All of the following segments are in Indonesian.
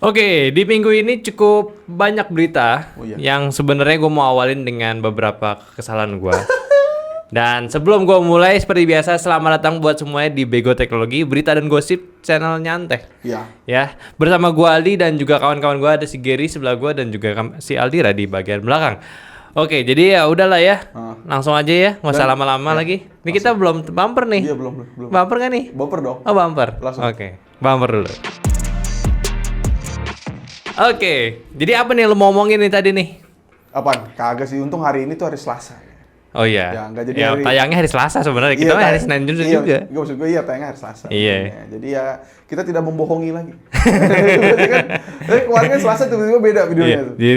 Oke, di minggu ini cukup banyak berita Oh iya. yang sebenarnya gue mau awalin dengan beberapa kesalahan gue. Dan sebelum gue mulai, seperti biasa, selamat datang buat semuanya di Bego Teknologi, berita dan gosip channel nyantai. Iya. Ya, bersama gue Aldi dan juga kawan-kawan gue, ada si Gary sebelah gue dan juga si Aldira di bagian belakang. Oke, jadi ya udahlah ya, langsung aja ya, nggak usah lama-lama lagi. Ini kita belum bumper nih. Iya belum. Bumper nggak nih? Bumper dong. Oh bumper. Langsung. Oke, bumper dulu. Oke, jadi apa nih lo mau ngomongin nih tadi nih? Apaan? Kagak sih, untung hari ini tuh hari Selasa. Oh iya. Ya, nggak jadi ya, hari- tayangnya hari Selasa sebenarnya. Kita mah hari Senin juga. Iya, maksud gue tayangnya hari Selasa. Iya. Ya, jadi ya kita tidak membohongi lagi. Berarti kan, kemarin kan Selasa tiba-tiba beda videonya Iya, tuh. jadi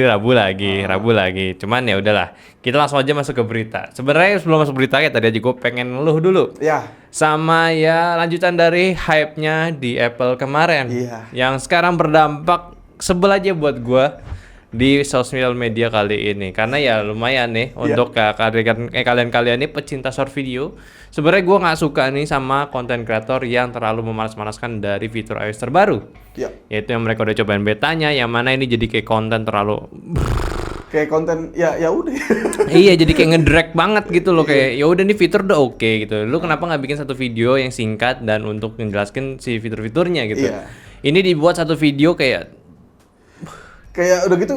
Rabu lagi. Cuman ya udahlah. Kita langsung aja masuk ke berita. Sebenarnya sebelum masuk berita ya tadi aja gue pengen ngeluh dulu. Ya, Sama ya lanjutan dari hype-nya di Apple kemarin. Iya. Yang sekarang berdampak sebel aja buat gua di sosial media kali ini. Karena ya lumayan nih untuk kalian-kalian nih pecinta short video. Sebenarnya gua nggak suka nih sama konten kreator yang terlalu memanas-manaskan dari fitur iOS terbaru. ya. Yaitu yang mereka udah cobain betanya, yang mana ini jadi kayak konten terlalu Kayak konten ya udah. iya, jadi kayak ngedrag banget gitu loh, kayak ya udah nih fitur udah oke gitu. Lu kenapa nggak bikin satu video yang singkat dan untuk menjelaskan si fitur-fiturnya gitu. Iya. Ini dibuat satu video kayak Kayak udah gitu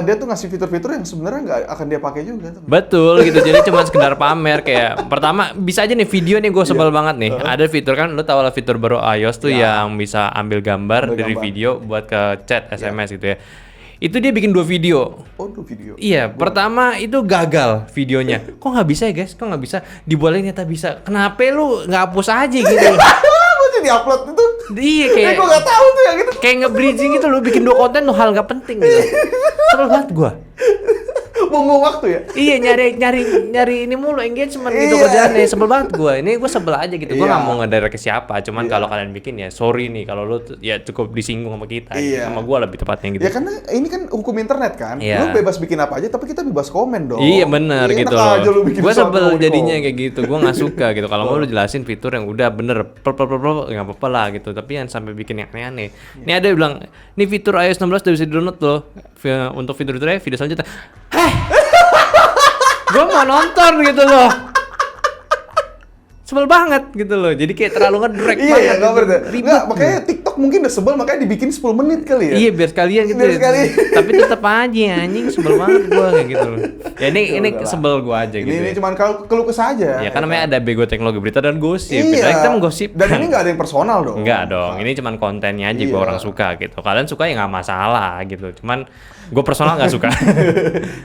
dia tuh ngasih fitur-fitur yang sebenarnya nggak akan dia pakai juga tuh. betul gitu, jadi cuma sekedar pamer. Kayak pertama bisa aja nih video nih gue sebel banget nih. Ada fitur kan, lu tahu lah fitur baru iOS tuh yang bisa ambil gambar dari video buat ke chat SMS gitu ya. Itu dia bikin 2 video. Oh, tuh video. Iya, pertama itu gagal videonya. Kok nggak bisa ya guys? Kok nggak bisa? Dibolehin ternyata bisa. Kenapa lu nggak hapus aja gitu? Kok jadi upload itu? Iya kayak Gue nggak tahu tuh yang itu. kayak nge-bridging gitu, lu bikin 2 konten tuh hal nggak penting gitu. Sebel banget gua. Buang waktu ya. Iya, nyari ini mulu engagement gitu Iya. kerjaannya. Sebel banget gua. Ini gua sebel aja gitu. Gua Iya. nggak mau ngedirect ke siapa. Cuman kalau kalian bikin ya sorry nih kalau lu ya cukup disinggung sama kita. Gitu. Iya. Sama gua lebih tepatnya gitu. Ya karena ini kan hukum internet kan. Iya. Lu bebas bikin apa aja tapi kita bebas komen dong. Iya bener Enak gitu aja lu loh. bikin Gue sesuatu sebel mau jadinya di-komen. kayak gitu. Gue nggak suka gitu. Kalau mau lu jelasin fitur yang udah bener, nggak apa-apa lah gitu. Tapi yang sampai bikin yang aneh-aneh. Ini ada yang bilang, nih fitur iOS 16 udah bisa di-download loh. Untuk fitur-fiturnya video selanjutnya. Heh, gue mau nonton gitu loh. Sebel banget gitu loh. Jadi kayak terlalu ngedrag Iya banget. ya, nggak gitu. bener. Ribet. Nggak, makanya TikTok mungkin udah sebel makanya dibikin 10 menit kali ya. Iya biar sekalian gitu. Biar sekalian. Tapi tetap aja anjing, sebel banget gue kayak gitu loh. Ya ini udahlah. sebel gue aja gitu. Ini ya. cuma kalau keluh kesah aja. Ya kan namanya ada Bego Teknologi, berita dan gosip. Iya. Kita menggosip. Dan ini nggak ada yang personal dong. Enggak dong. Ini cuman kontennya aja gue Iya. orang suka gitu. Kalian suka ya nggak masalah gitu. Cuman gue personal nggak suka.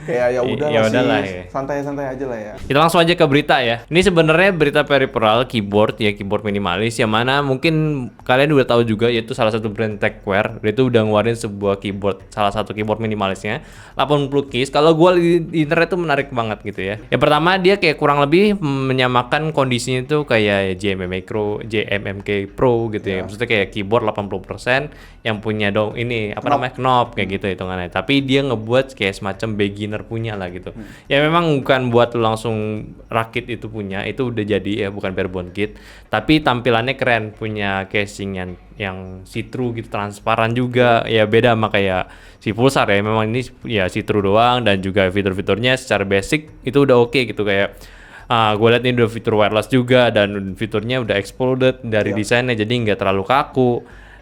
Kayak ya udah Ya lah udahlah, sih. ya. Santai-santai aja lah ya. Kita langsung aja ke berita ya. Ini sebenarnya berita peripheral keyboard ya, keyboard minimalis yang mana mungkin kalian udah tahu juga, yaitu salah satu brand techwear dia itu udah ngeluarin sebuah keyboard, salah satu keyboard minimalisnya 80 keys. Kalau gua di internet tuh menarik banget gitu ya. Yang pertama dia kayak kurang lebih menyamakan kondisinya tuh kayak JMMK Pro gitu ya. Maksudnya kayak keyboard 80% yang punya dong ini apa namanya knob kayak gitu hitungannya. Tapi dia ngebuat kayak semacam beginner punya lah gitu. Ya memang bukan buat lu langsung rakit itu punya, itu udah jadi ya, bukan bare bone kit. Tapi tampilannya keren, punya casing yang see-through gitu, transparan juga. Ya beda sama kayak si Pulsar ya. Memang ini ya see-through doang dan juga fitur-fiturnya secara basic itu udah oke gitu kayak gue liat ini udah fitur wireless juga dan fiturnya udah exploded dari desainnya, jadi nggak terlalu kaku.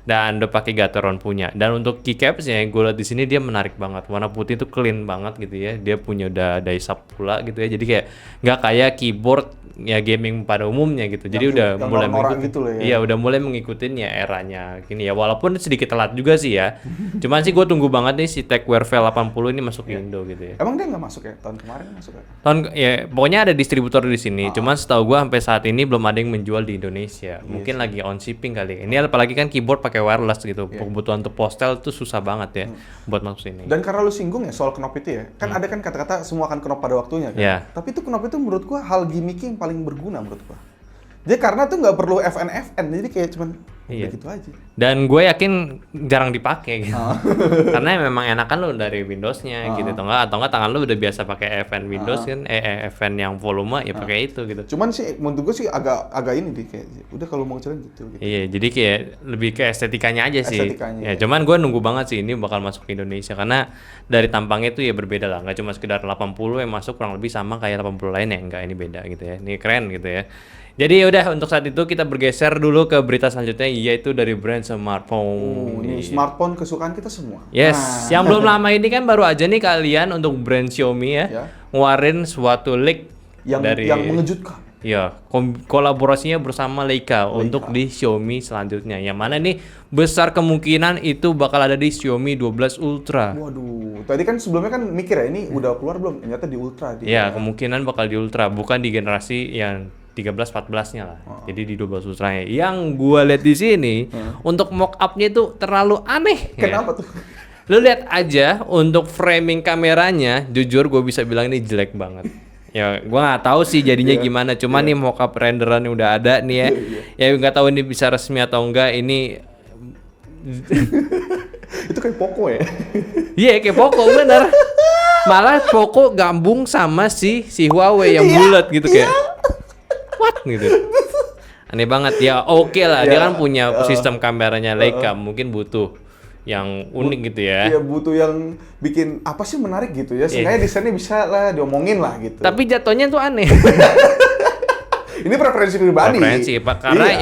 Dan udah pakai Gateron punya. Dan untuk keycapsnya gue lihat di sini dia menarik banget. Warna putih itu clean banget gitu ya. Dia punya udah dice-up pula gitu ya. Jadi kayak nggak kayak keyboard ya gaming pada umumnya gitu. Jadi udah yang mulai norak-norak mengikuti. gitu lah ya. Iya, udah mulai mengikutin ya eranya gini ya. Walaupun sedikit telat juga sih ya. Cuman sih gue tunggu banget nih si TechWear V80 ini masuk Indo gitu ya. Emang dia nggak masuk ya? Tahun kemarin masuk ya? Ya pokoknya ada distributor di sini. Cuman setahu gua sampai saat ini belum ada yang menjual di Indonesia. Mungkin lagi on shipping kali. Ini apalagi kan keyboard pakai wireless gitu. Kebutuhan untuk postel tuh susah banget ya buat masuk sini. Dan karena lu singgung ya soal knob itu ya, kan ada kan kata-kata semua akan knob pada waktunya kan. Iya. Tapi itu knob itu menurut gua hal gimmicky yang paling berguna menurut gua. Dia karena tuh nggak perlu FN, jadi kayak cuman Iya. udah gitu aja. Dan gue yakin jarang dipakai gitu. Karena memang enakan lu dari Windows-nya gitu atau enggak tangan lu udah biasa pakai FN Windows kan FN yang volume ya pakai itu gitu. Cuman sih menurut gue sih agak ini deh kayak udah kalau mau jalan gitu. Iya, jadi kayak lebih ke estetikanya aja sih. Estetikanya, Ya, cuman gue nunggu banget sih ini bakal masuk ke Indonesia karena dari tampangnya tuh ya berbeda lah, nggak cuma sekedar 80 yang masuk kurang lebih sama kayak 80 lain ya, enggak ini beda gitu ya. Ini keren gitu ya. Jadi udah untuk saat itu kita bergeser dulu ke berita selanjutnya yaitu dari brand smartphone. Ini smartphone kesukaan kita semua. Yes, yang belum lama ini kan baru aja nih kalian untuk brand Xiaomi ya, Ya. ngeluarin suatu leak yang dari mengejutkan. ya kolaborasinya bersama Leica untuk di Xiaomi selanjutnya. Yang mana nih besar kemungkinan itu bakal ada di Xiaomi 12 Ultra. Waduh, tadi kan sebelumnya kan mikir ya ini udah keluar belum? Ternyata di Ultra dia. Ya, kemungkinan bakal di Ultra, bukan di generasi yang 13-14-nya lah. Jadi di 12 Ultra-nya. Yang gua lihat di sini untuk mock up-nya itu terlalu aneh. Kenapa tuh? Lu lihat aja untuk framing kameranya, jujur gue bisa bilang ini jelek banget. Ya, gua nggak tahu sih jadinya gimana. Cuman nih mock-up renderan yang udah ada nih ya. Ya nggak tahu ini bisa resmi atau enggak. Ini Itu kayak Poco ya? iya kayak Poco bener. Malah Poco gabung sama si Huawei yang bulat gitu kayak. What gitu. Aneh banget ya. Oke lah, dia kan punya sistem kameranya Leica, mungkin butuh yang unik gitu ya. Iya, butuh yang bikin apa sih menarik gitu ya. Seenggaknya desainnya bisa lah diomongin lah gitu. Tapi jatuhnya tuh aneh. Ini preferensi pribadi. Preferensi, Pak.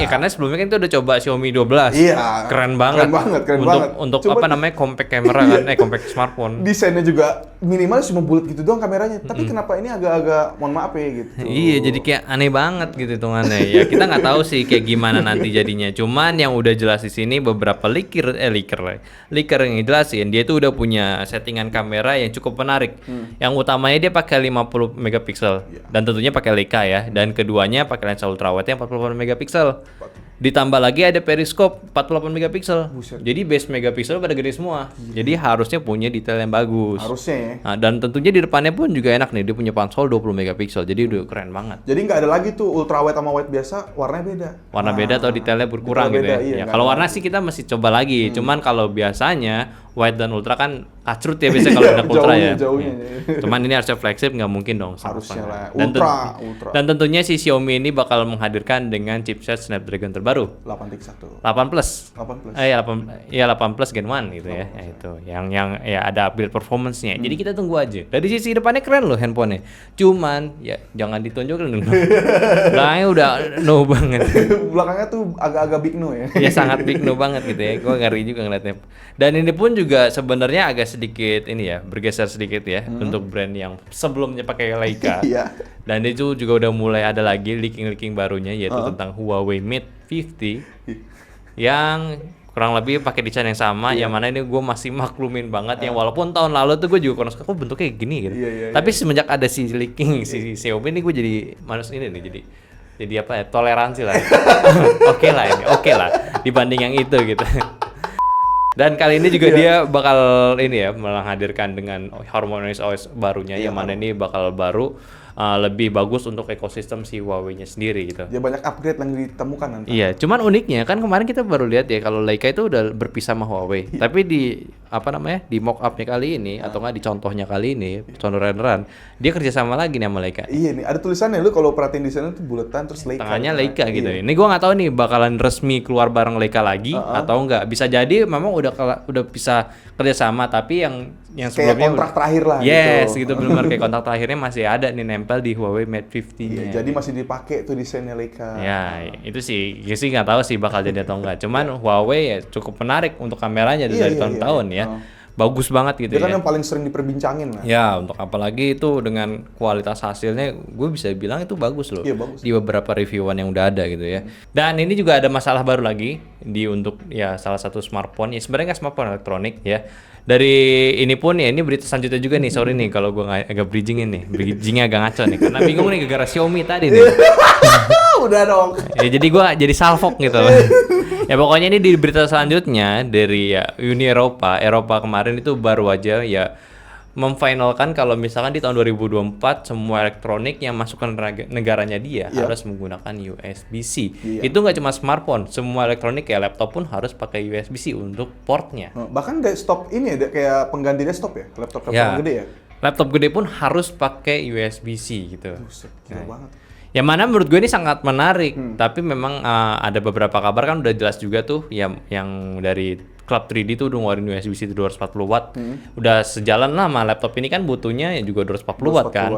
Karena sebelumnya kan itu udah coba Xiaomi 12. Iya. Keren banget. Keren untuk banget. Untuk Coba apa namanya compact camera kan, compact smartphone. Desainnya juga minimal cuma bulat gitu doang kameranya. Tapi kenapa ini agak-agak mohon maaf ya gitu. Iya, jadi kayak aneh banget gitu hitungannya. Ya kita nggak tahu sih kayak gimana nanti jadinya. Cuman yang udah jelas di sini beberapa leaker yang ngejelasin dia itu udah punya settingan kamera yang cukup menarik. Yang utamanya dia pakai 50 megapiksel dan tentunya pakai Leica ya. Dan keduanya pakai lensa ultrawide yang 48 megapiksel. Ditambah lagi ada periskop 48 megapiksel. Jadi base megapiksel pada gede semua. Jadi harusnya punya detail yang bagus. Harusnya ya. Nah, dan tentunya di depannya pun juga enak nih, dia punya pansol 20 megapiksel, jadi udah keren banget. Jadi nggak ada lagi tuh ultrawide sama wide biasa, warnanya beda. Warna beda atau detailnya berkurang gitu ya. Beda, iya, Ya, nggak kalau ada. warna sih kita masih coba lagi, cuman kalau biasanya wide dan ultra kan kacrut ya biasanya kalau udah ultra ya. Jauhnya. Ya. Cuman ini harusnya flagship nggak mungkin dong. Harusnya lah. Dan, Ultra. dan tentunya si Xiaomi ini bakal menghadirkan dengan chipset Snapdragon terbaru. 8X1. 8 Plus. 8 Plus. Ya 8 Plus Gen 1 gitu ya. Ya itu. Yang ya ada build performance-nya. Jadi kita tunggu aja. Dari sisi depannya keren loh handphonenya. Cuman ya jangan ditunjukin dong. Belakangnya udah no banget. Belakangnya tuh agak-agak big no ya. Ya sangat big no banget gitu ya. Gua ngeri juga ngeliatnya. Dan ini pun juga sebenarnya agak sedikit ini ya, bergeser sedikit ya untuk brand yang sebelumnya pakai Leica. Iya. Dan itu juga udah mulai ada lagi leaking barunya yaitu tentang Huawei Mate 50 yang kurang lebih pakai desain yang sama. Yang mana ini gue masih maklumin banget yang walaupun tahun lalu tuh gue juga kurang suka kok bentuknya kayak gini gitu. Tapi semenjak ada si leaking si Xiaomi ini gue jadi ini nih jadi apa ya, toleransi lah. Oke lah dibanding yang itu gitu. Dan kali ini juga dia bakal ini ya menghadirkan dengan Harmonious OS barunya yang mana ini bakal baru lebih bagus untuk ekosistem si Huawei-nya sendiri gitu. Ya banyak upgrade yang ditemukan nanti. Iya, cuman uniknya kan kemarin kita baru lihat ya kalau Leica itu udah berpisah sama Huawei. Tapi di apa namanya di mock up-nya kali ini atau nggak di contohnya kali ini, contoh renderan, dia kerjasama lagi nih sama Leica. Iya nih, ada tulisannya lu kalau perhatiin desainnya tuh buletan terus Leica. Tangannya Leica gitu. Ini gua nggak tahu nih bakalan resmi keluar bareng Leica lagi atau nggak. Bisa jadi memang udah bisa kerjasama tapi yang Kayak sebelumnya kontrak terakhir lah yes, gitu. benar kayak kontrak terakhirnya masih ada nih nempel di Huawei Mate 50-nya. Iya, jadi masih dipakai tuh desainnya Leica. Ya, itu sih, gue sih nggak tahu sih bakal jadi atau enggak. Cuman Huawei ya cukup menarik untuk kameranya dari tahun-tahun ya. Bagus banget gitu Dia kan ya. yang paling sering diperbincangin lah. Ya, untuk apalagi itu dengan kualitas hasilnya, gue bisa bilang itu bagus loh. Iya, bagus. Di beberapa reviewan yang udah ada gitu ya. Dan ini juga ada masalah baru lagi untuk ya salah satu smartphone. Ya sebenarnya nggak smartphone elektronik ya. Dari ini pun ya ini berita selanjutnya juga nih. Sorry nih kalau gue agak bridgingin nih. Bridgingnya agak ngaco nih. Karena bingung nih gara-gara Xiaomi tadi nih. Udah dong. Ya, jadi gue jadi salfok gitu. Ya pokoknya ini di berita selanjutnya dari ya Uni Eropa kemarin itu baru aja ya memfinalkan kalau misalkan di tahun 2024 semua elektronik yang masuk ke negaranya dia harus menggunakan USB-C. Itu nggak cuma smartphone, semua elektronik kayak laptop pun harus pakai USB-C untuk portnya. Bahkan desktop ini ya, kayak pengganti desktop ya, laptop yang gede ya. Laptop gede pun harus pakai USB-C gitu. Buset, gila banget. Yang mana menurut gue ini sangat menarik, tapi memang ada beberapa kabar kan udah jelas juga tuh yang dari Club 3D tuh udah ngeluarin USB-C 240 watt. Udah sejalan lah sama laptop ini kan butuhnya ya juga 240 watt kan.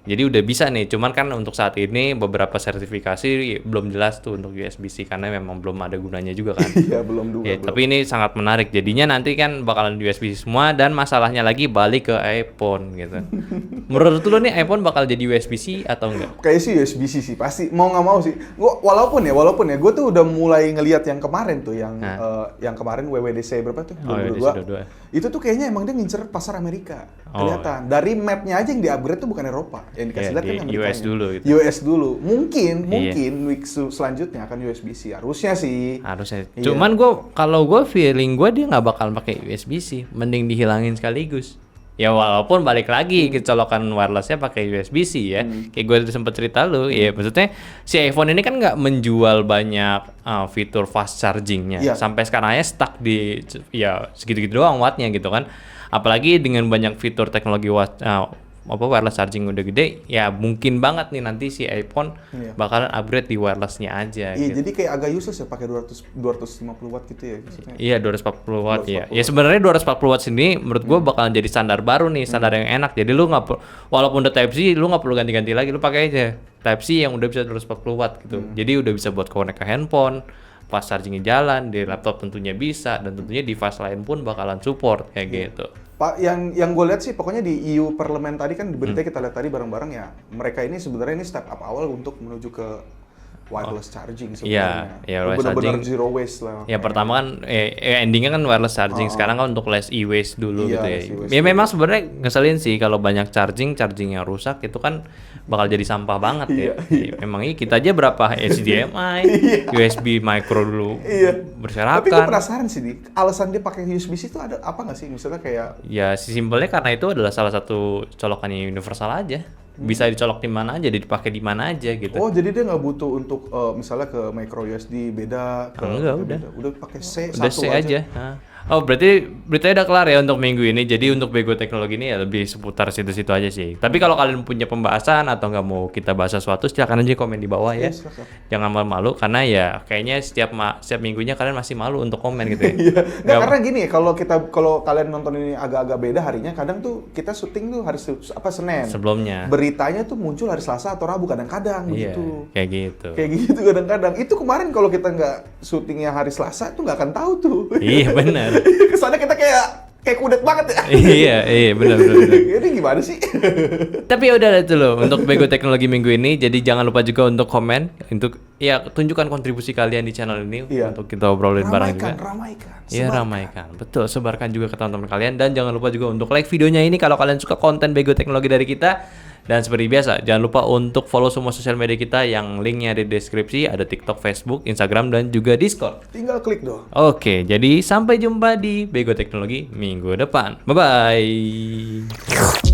Jadi udah bisa nih, cuman kan untuk saat ini beberapa sertifikasi belum jelas tuh untuk USB-C karena memang belum ada gunanya juga kan. Iya, belum. Tapi ini sangat menarik. Jadinya nanti kan bakalan USB-C semua dan masalahnya lagi balik ke iPhone gitu. Menurut lu nih iPhone bakal jadi USB-C atau enggak? Kayak sih USB-C sih pasti, mau nggak mau sih. Gua walaupun ya gue tuh udah mulai ngelihat yang kemarin tuh yang kemarin WWDC berapa tuh? 2022. Itu tuh kayaknya emang dia ngincer pasar Amerika. Kelihatan. Dari mapnya aja yang di-upgrade tuh bukan Eropa. Yang dikasih lihat kan Amerika. US dulu gitu. US dulu. Mungkin week selanjutnya akan USB-C. Harusnya sih. Harusnya. Cuman kalau gue feeling gue dia nggak bakal pakai USB-C. Mending dihilangin sekaligus. Ya walaupun balik lagi kecolokan wirelessnya pakai USB-C ya. Kayak gue sempet cerita lu, ya maksudnya si iPhone ini kan nggak menjual banyak fitur fast chargingnya. Sampai sekarang aja stuck di ya segitu-gitu doang wattnya gitu kan. Apalagi dengan banyak fitur teknologi wireless charging udah gede, ya mungkin banget nih nanti si iPhone bakalan upgrade di wirelessnya aja. Iya, gitu. jadi kayak agak useless ya pakai 250 watt gitu ya. Iya 240 watt ya. Ya sebenarnya 240 watt sini menurut gua bakalan jadi standar baru nih, standar yang enak. Jadi lu nggak walaupun udah Type C, lu nggak perlu ganti-ganti lagi, lu pakai aja Type C yang udah bisa 240 watt gitu. Jadi udah bisa buat connect ke handphone, fast chargingnya jalan, di laptop tentunya bisa, dan tentunya device lain pun bakalan support kayak gitu. Pak, yang gue lihat sih pokoknya di EU Parlemen tadi kan di berita kita lihat tadi bareng-bareng ya, mereka ini sebenarnya ini step up awal untuk menuju ke wireless charging sebenarnya. Iya, wireless benar-benar charging. zero waste lah. Ya pertama kan endingnya kan wireless charging, sekarang kan untuk less e-waste dulu gitu ya. E-waste Ya memang sebenarnya ngeselin sih kalau banyak charging yang rusak itu kan bakal jadi sampah banget ya. Memang kita aja berapa HDMI, USB micro dulu berserakan. Tapi gue penasaran sih, alasan dia pakai USB-C itu ada apa nggak sih? Misalnya kayak ya simpelnya karena itu adalah salah satu colokannya universal aja. Bisa dicolok di mana aja, dipakai di mana aja gitu. Oh, jadi dia nggak butuh untuk misalnya ke micro USB beda ke enggak, udah pakai C udah satu C aja. Oh, berarti beritanya udah kelar ya untuk minggu ini. Jadi untuk Bego Teknologi ini ya lebih seputar situ-situ aja sih. Tapi kalau kalian punya pembahasan atau nggak mau kita bahas sesuatu, silakan aja komen di bawah ya. Jangan malu-malu karena ya kayaknya setiap minggunya kalian masih malu untuk komen gitu ya. Karena gini ya, kalau kalian nonton ini agak-agak beda harinya, kadang tuh kita syuting tuh hari Senin. Sebelumnya. Beritanya tuh muncul hari Selasa atau Rabu kadang-kadang begitu. Kayak gitu. Kayak gitu kadang-kadang. Itu kemarin kalau kita nggak syutingnya hari Selasa tuh nggak akan tahu tuh. Iya benar. Kesannya kita kayak kudet banget ya. Iya benar. Ini gimana sih? Tapi ya udah itu loh untuk Bego Teknologi minggu ini. Jadi jangan lupa juga untuk komen, untuk ya tunjukkan kontribusi kalian di channel ini untuk kita obrolin bareng juga. Ramaikan. Betul, sebarkan juga ke teman-teman kalian dan jangan lupa juga untuk like videonya ini kalau kalian suka konten Bego Teknologi dari kita. Dan seperti biasa, jangan lupa untuk follow semua sosial media kita yang linknya ada di deskripsi, ada TikTok, Facebook, Instagram, dan juga Discord. Tinggal klik dong. Oke, jadi sampai jumpa di Bego Teknologi minggu depan. Bye-bye!